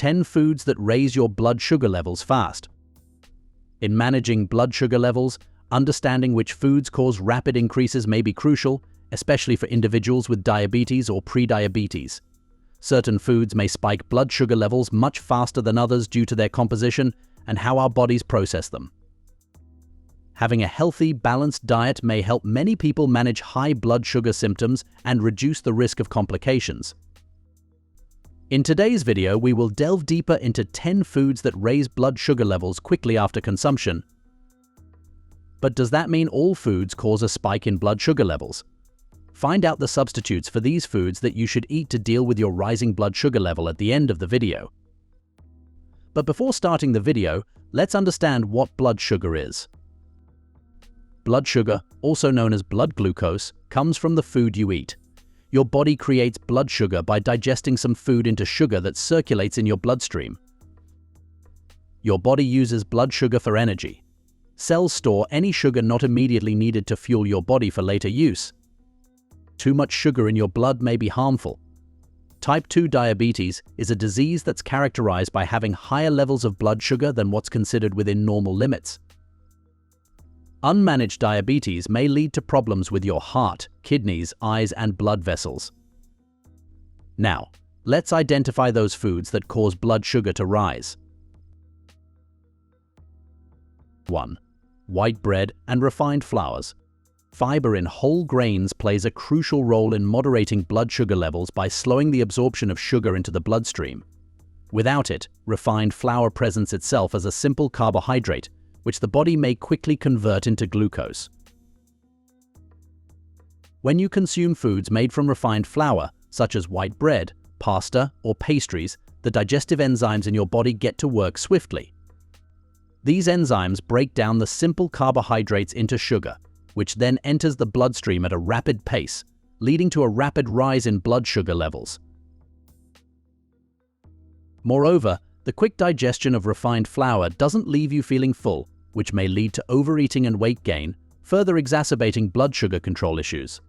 10 foods that raise your blood sugar levels fast. In managing blood sugar levels, understanding which foods cause rapid increases may be crucial, especially for individuals with diabetes or prediabetes. Certain foods may spike blood sugar levels much faster than others due to their composition and how our bodies process them. Having a healthy, balanced diet may help many people manage high blood sugar symptoms and reduce the risk of complications. In today's video, we will delve deeper into 10 foods that raise blood sugar levels quickly after consumption. But does that mean all foods cause a spike in blood sugar levels? Find out the substitutes for these foods that you should eat to deal with your rising blood sugar level at the end of the video. But before starting the video, let's understand what blood sugar is. Blood sugar, also known as blood glucose, comes from the food you eat. Your body creates blood sugar by digesting some food into sugar that circulates in your bloodstream. Your body uses blood sugar for energy. Cells store any sugar not immediately needed to fuel your body for later use. Too much sugar in your blood may be harmful. Type 2 diabetes is a disease that's characterized by having higher levels of blood sugar than what's considered within normal limits. Unmanaged diabetes may lead to problems with your heart, kidneys, eyes, and blood vessels. Now, let's identify those foods that cause blood sugar to rise. 1. White bread and refined flours. Fiber in whole grains plays a crucial role in moderating blood sugar levels by slowing the absorption of sugar into the bloodstream. Without it, refined flour presents itself as a simple carbohydrate, which the body may quickly convert into glucose. When you consume foods made from refined flour, such as white bread, pasta, or pastries, the digestive enzymes in your body get to work swiftly. These enzymes break down the simple carbohydrates into sugar, which then enters the bloodstream at a rapid pace, leading to a rapid rise in blood sugar levels. Moreover, the quick digestion of refined flour doesn't leave you feeling full, which may lead to overeating and weight gain, further exacerbating blood sugar control issues.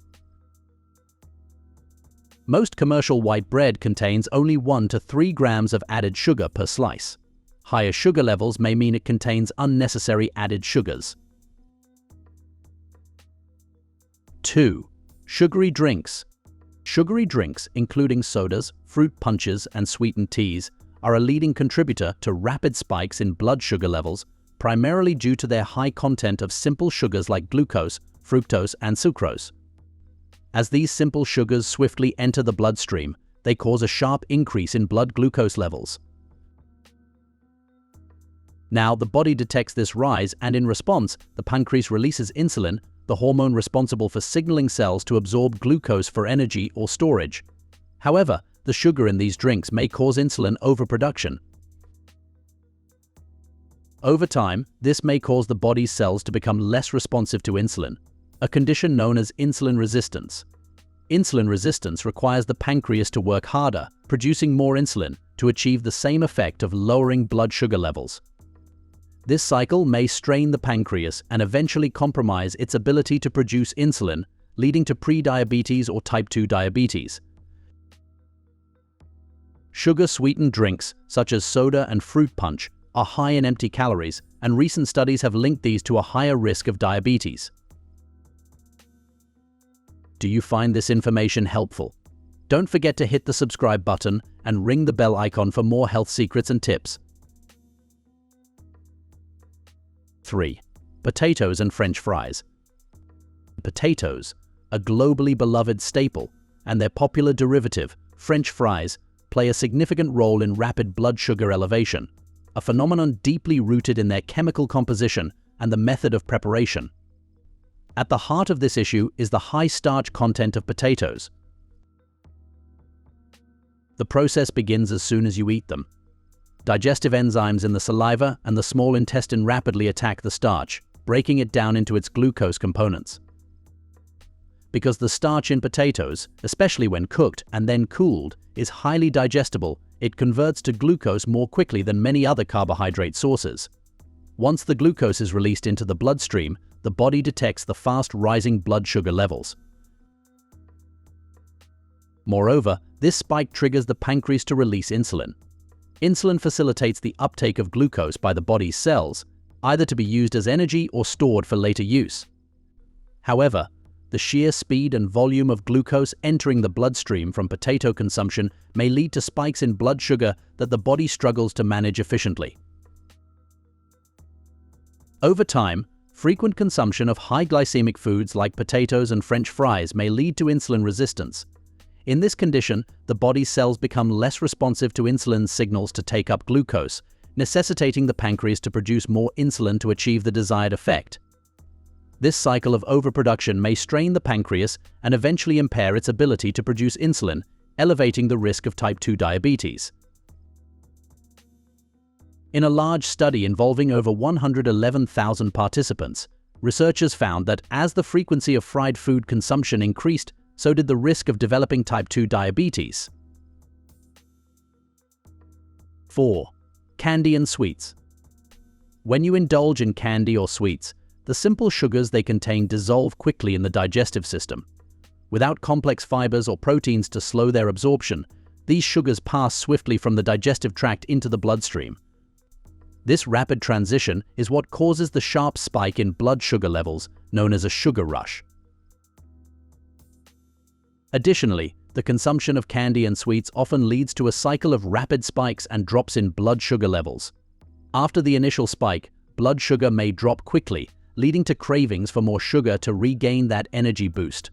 Most commercial white bread contains only 1 to 3 grams of added sugar per slice. Higher sugar levels may mean it contains unnecessary added sugars. 2. Sugary drinks. Sugary drinks, including sodas, fruit punches, and sweetened teas, are a leading contributor to rapid spikes in blood sugar levels, primarily due to their high content of simple sugars like glucose, fructose, and sucrose. As these simple sugars swiftly enter the bloodstream, they cause a sharp increase in blood glucose levels. Now, the body detects this rise, and in response, the pancreas releases insulin, the hormone responsible for signaling cells to absorb glucose for energy or storage. However, the sugar in these drinks may cause insulin overproduction. Over time, this may cause the body's cells to become less responsive to insulin, a condition known as insulin resistance. Insulin resistance requires the pancreas to work harder, producing more insulin, to achieve the same effect of lowering blood sugar levels. This cycle may strain the pancreas and eventually compromise its ability to produce insulin, leading to prediabetes or type 2 diabetes. Sugar-sweetened drinks, such as soda and fruit punch, are high in empty calories, and recent studies have linked these to a higher risk of diabetes. Do you find this information helpful? Don't forget to hit the subscribe button and ring the bell icon for more health secrets and tips. 3. Potatoes and French fries. Potatoes, a globally beloved staple, and their popular derivative, French fries, play a significant role in rapid blood sugar elevation, a phenomenon deeply rooted in their chemical composition and the method of preparation. At the heart of this issue is the high starch content of potatoes. The process begins as soon as you eat them. Digestive enzymes in the saliva and the small intestine rapidly attack the starch, breaking it down into its glucose components. Because the starch in potatoes, especially when cooked and then cooled, is highly digestible, it converts to glucose more quickly than many other carbohydrate sources. Once the glucose is released into the bloodstream, the body detects the fast-rising blood sugar levels. Moreover, this spike triggers the pancreas to release insulin. Insulin facilitates the uptake of glucose by the body's cells, either to be used as energy or stored for later use. However, the sheer speed and volume of glucose entering the bloodstream from potato consumption may lead to spikes in blood sugar that the body struggles to manage efficiently. Over time, frequent consumption of high glycemic foods like potatoes and French fries may lead to insulin resistance. In this condition, the body's cells become less responsive to insulin's signals to take up glucose, necessitating the pancreas to produce more insulin to achieve the desired effect. This cycle of overproduction may strain the pancreas and eventually impair its ability to produce insulin, elevating the risk of type 2 diabetes. In a large study involving over 111,000 participants, researchers found that as the frequency of fried food consumption increased, so did the risk of developing type 2 diabetes. 4. Candy and sweets. When you indulge in candy or sweets, the simple sugars they contain dissolve quickly in the digestive system. Without complex fibers or proteins to slow their absorption, these sugars pass swiftly from the digestive tract into the bloodstream. This rapid transition is what causes the sharp spike in blood sugar levels, known as a sugar rush. Additionally, the consumption of candy and sweets often leads to a cycle of rapid spikes and drops in blood sugar levels. After the initial spike, blood sugar may drop quickly, leading to cravings for more sugar to regain that energy boost.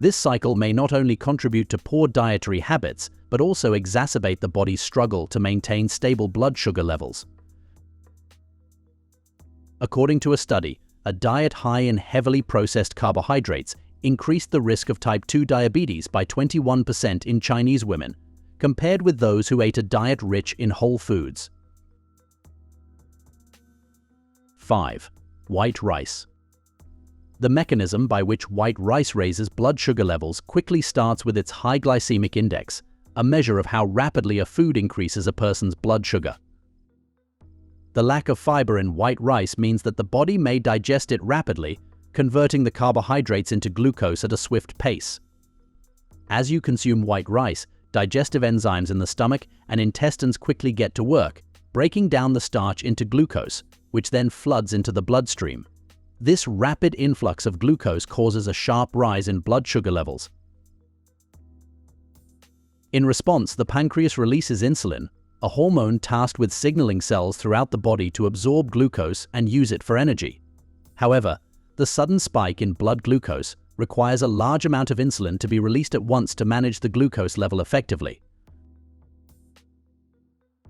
This cycle may not only contribute to poor dietary habits, but also exacerbate the body's struggle to maintain stable blood sugar levels. According to a study, a diet high in heavily processed carbohydrates increased the risk of type 2 diabetes by 21% in Chinese women, compared with those who ate a diet rich in whole foods. 5. White rice. The mechanism by which white rice raises blood sugar levels quickly starts with its high glycemic index, a measure of how rapidly a food increases a person's blood sugar. The lack of fiber in white rice means that the body may digest it rapidly, converting the carbohydrates into glucose at a swift pace. As you consume white rice, digestive enzymes in the stomach and intestines quickly get to work, breaking down the starch into glucose, which then floods into the bloodstream. This rapid influx of glucose causes a sharp rise in blood sugar levels. In response, the pancreas releases insulin, a hormone tasked with signaling cells throughout the body to absorb glucose and use it for energy. However, the sudden spike in blood glucose requires a large amount of insulin to be released at once to manage the glucose level effectively.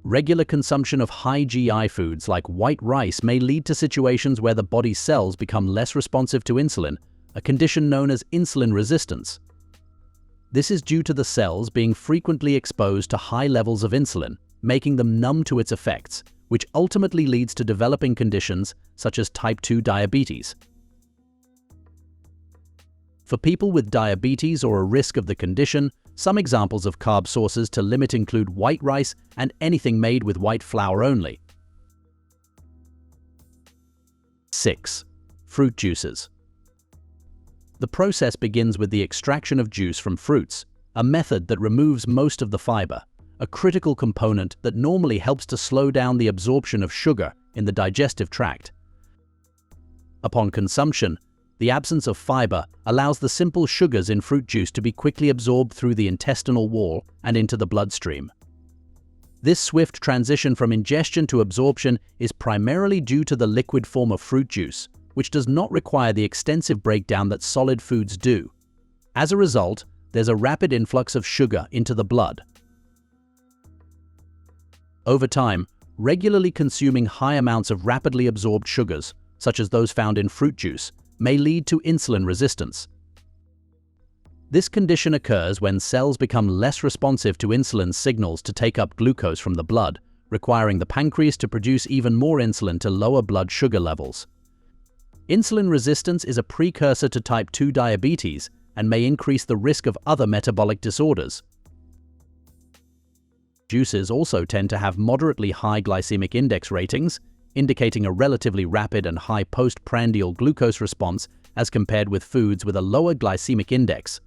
Regular consumption of high GI foods like white rice may lead to situations where the body's cells become less responsive to insulin, a condition known as insulin resistance. This is due to the cells being frequently exposed to high levels of insulin, making them numb to its effects, which ultimately leads to developing conditions such as type 2 diabetes. For people with diabetes or a risk of the condition, some examples of carb sources to limit include white rice and anything made with white flour only. 6. Fruit juices. The process begins with the extraction of juice from fruits, a method that removes most of the fiber, a critical component that normally helps to slow down the absorption of sugar in the digestive tract. Upon consumption, the absence of fiber allows the simple sugars in fruit juice to be quickly absorbed through the intestinal wall and into the bloodstream. This swift transition from ingestion to absorption is primarily due to the liquid form of fruit juice, which does not require the extensive breakdown that solid foods do. As a result, there's a rapid influx of sugar into the blood. Over time, regularly consuming high amounts of rapidly absorbed sugars, such as those found in fruit juice, may lead to insulin resistance. This condition occurs when cells become less responsive to insulin's signals to take up glucose from the blood, requiring the pancreas to produce even more insulin to lower blood sugar levels. Insulin resistance is a precursor to type 2 diabetes and may increase the risk of other metabolic disorders. Juices also tend to have moderately high glycemic index ratings, indicating a relatively rapid and high postprandial glucose response as compared with foods with a lower glycemic index.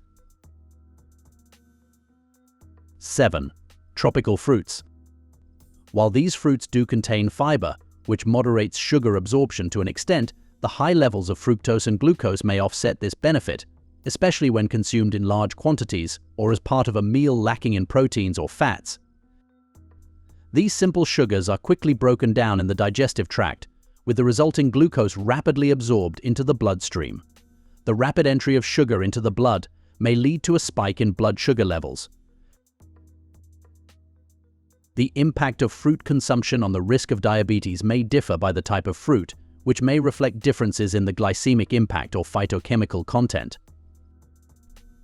7. Tropical fruits. While these fruits do contain fiber, which moderates sugar absorption to an extent, the high levels of fructose and glucose may offset this benefit, especially when consumed in large quantities or as part of a meal lacking in proteins or fats. These simple sugars are quickly broken down in the digestive tract, with the resulting glucose rapidly absorbed into the bloodstream. The rapid entry of sugar into the blood may lead to a spike in blood sugar levels. The impact of fruit consumption on the risk of diabetes may differ by the type of fruit, which may reflect differences in the glycemic impact or phytochemical content.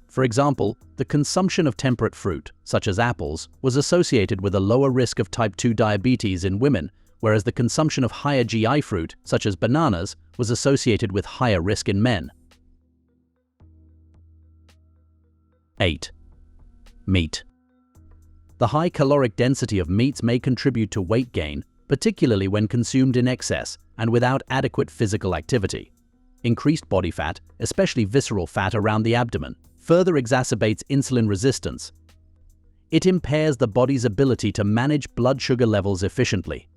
For example, the consumption of temperate fruit, such as apples, was associated with a lower risk of type 2 diabetes in women, whereas the consumption of higher GI fruit, such as bananas, was associated with higher risk in men. 8. Meat. The high caloric density of meats may contribute to weight gain, particularly when consumed in excess and without adequate physical activity. Increased body fat, especially visceral fat around the abdomen, further exacerbates insulin resistance. It impairs the body's ability to manage blood sugar levels efficiently.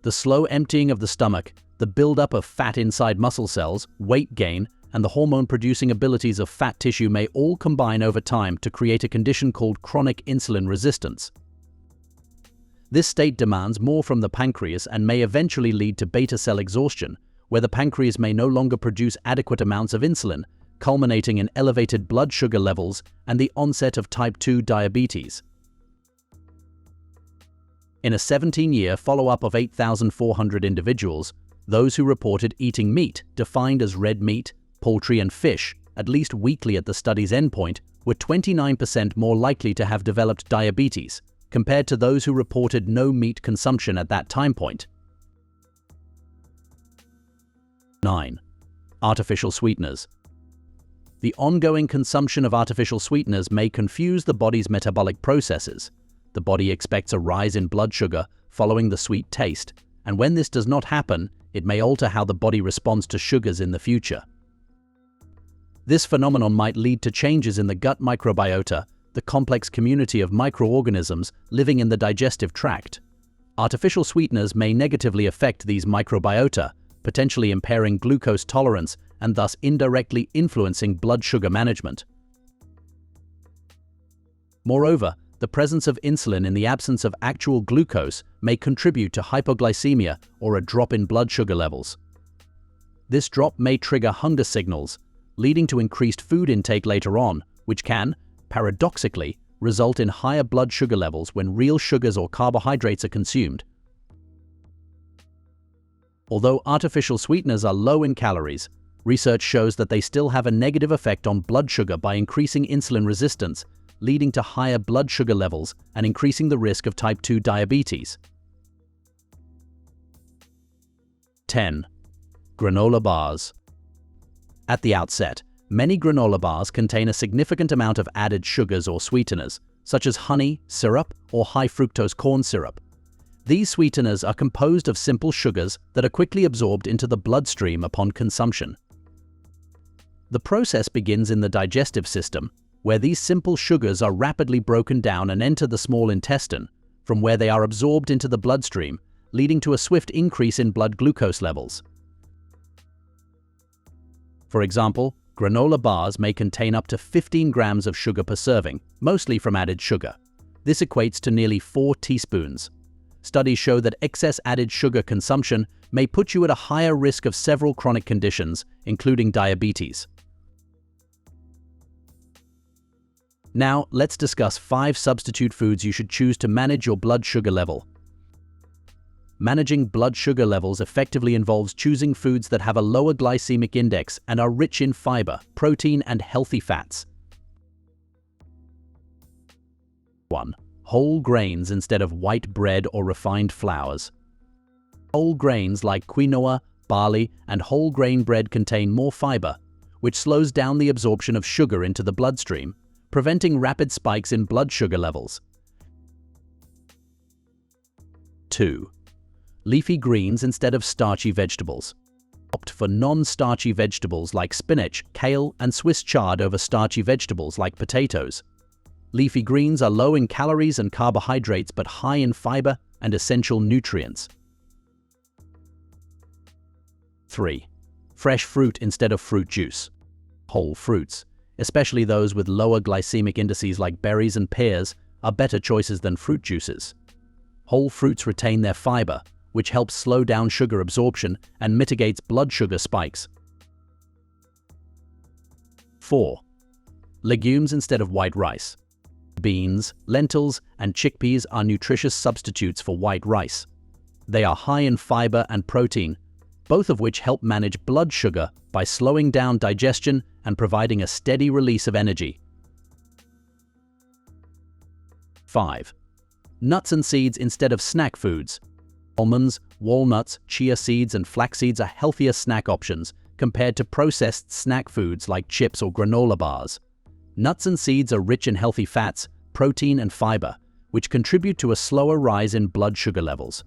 The slow emptying of the stomach, the buildup of fat inside muscle cells, weight gain, and the hormone-producing abilities of fat tissue may all combine over time to create a condition called chronic insulin resistance. This state demands more from the pancreas and may eventually lead to beta cell exhaustion, where the pancreas may no longer produce adequate amounts of insulin, culminating in elevated blood sugar levels and the onset of type 2 diabetes. In a 17-year follow-up of 8,400 individuals, those who reported eating meat, defined as red meat, poultry and fish, at least weekly at the study's endpoint, were 29% more likely to have developed diabetes, compared to those who reported no meat consumption at that time point. 9. Artificial sweeteners. The ongoing consumption of artificial sweeteners may confuse the body's metabolic processes. The body expects a rise in blood sugar following the sweet taste, and when this does not happen, it may alter how the body responds to sugars in the future. This phenomenon might lead to changes in the gut microbiota, the complex community of microorganisms living in the digestive tract. Artificial sweeteners may negatively affect these microbiota, potentially impairing glucose tolerance and thus indirectly influencing blood sugar management. Moreover, the presence of insulin in the absence of actual glucose may contribute to hypoglycemia or a drop in blood sugar levels. This drop may trigger hunger signals, leading to increased food intake later on, which can, paradoxically, result in higher blood sugar levels when real sugars or carbohydrates are consumed. Although artificial sweeteners are low in calories, research shows that they still have a negative effect on blood sugar by increasing insulin resistance, leading to higher blood sugar levels and increasing the risk of type 2 diabetes. 10. Granola bars. At the outset, many granola bars contain a significant amount of added sugars or sweeteners, such as honey, syrup, or high fructose corn syrup. These sweeteners are composed of simple sugars that are quickly absorbed into the bloodstream upon consumption. The process begins in the digestive system, where these simple sugars are rapidly broken down and enter the small intestine, from where they are absorbed into the bloodstream, leading to a swift increase in blood glucose levels. For example, granola bars may contain up to 15 grams of sugar per serving, mostly from added sugar. This equates to nearly 4 teaspoons. Studies show that excess added sugar consumption may put you at a higher risk of several chronic conditions, including diabetes. Now, let's discuss 5 substitute foods you should choose to manage your blood sugar level. Managing blood sugar levels effectively involves choosing foods that have a lower glycemic index and are rich in fiber, protein, and healthy fats. 1. Whole grains instead of white bread or refined flours. Whole grains like quinoa, barley, and whole grain bread contain more fiber, which slows down the absorption of sugar into the bloodstream, preventing rapid spikes in blood sugar levels. 2. Leafy greens instead of starchy vegetables. Opt for non-starchy vegetables like spinach, kale, and Swiss chard over starchy vegetables like potatoes. Leafy greens are low in calories and carbohydrates but high in fiber and essential nutrients. 3. Fresh fruit instead of fruit juice. Whole fruits, especially those with lower glycemic indices like berries and pears, are better choices than fruit juices. Whole fruits retain their fiber, which helps slow down sugar absorption and mitigates blood sugar spikes. 4. Legumes instead of white rice. Beans, lentils, and chickpeas are nutritious substitutes for white rice. They are high in fiber and protein, both of which help manage blood sugar by slowing down digestion and providing a steady release of energy. 5. Nuts and seeds instead of snack foods. Almonds, walnuts, chia seeds, and flax seeds are healthier snack options compared to processed snack foods like chips or granola bars. Nuts and seeds are rich in healthy fats, protein, and fiber, which contribute to a slower rise in blood sugar levels.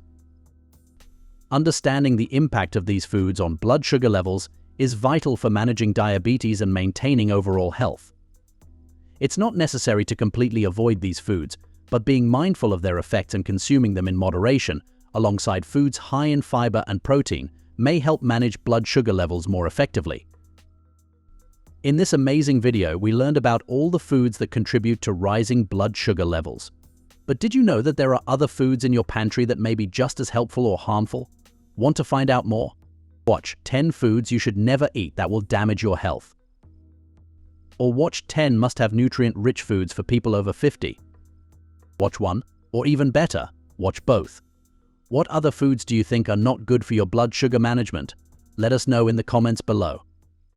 Understanding the impact of these foods on blood sugar levels is vital for managing diabetes and maintaining overall health. It's not necessary to completely avoid these foods, but being mindful of their effects and consuming them in moderation, alongside foods high in fiber and protein, may help manage blood sugar levels more effectively. In this amazing video, we learned about all the foods that contribute to rising blood sugar levels. But did you know that there are other foods in your pantry that may be just as helpful or harmful? Want to find out more? Watch 10 foods you should never eat that will damage your health. Or watch 10 must-have nutrient-rich foods for people over 50. Watch one, or even better, watch both. What other foods do you think are not good for your blood sugar management? Let us know in the comments below.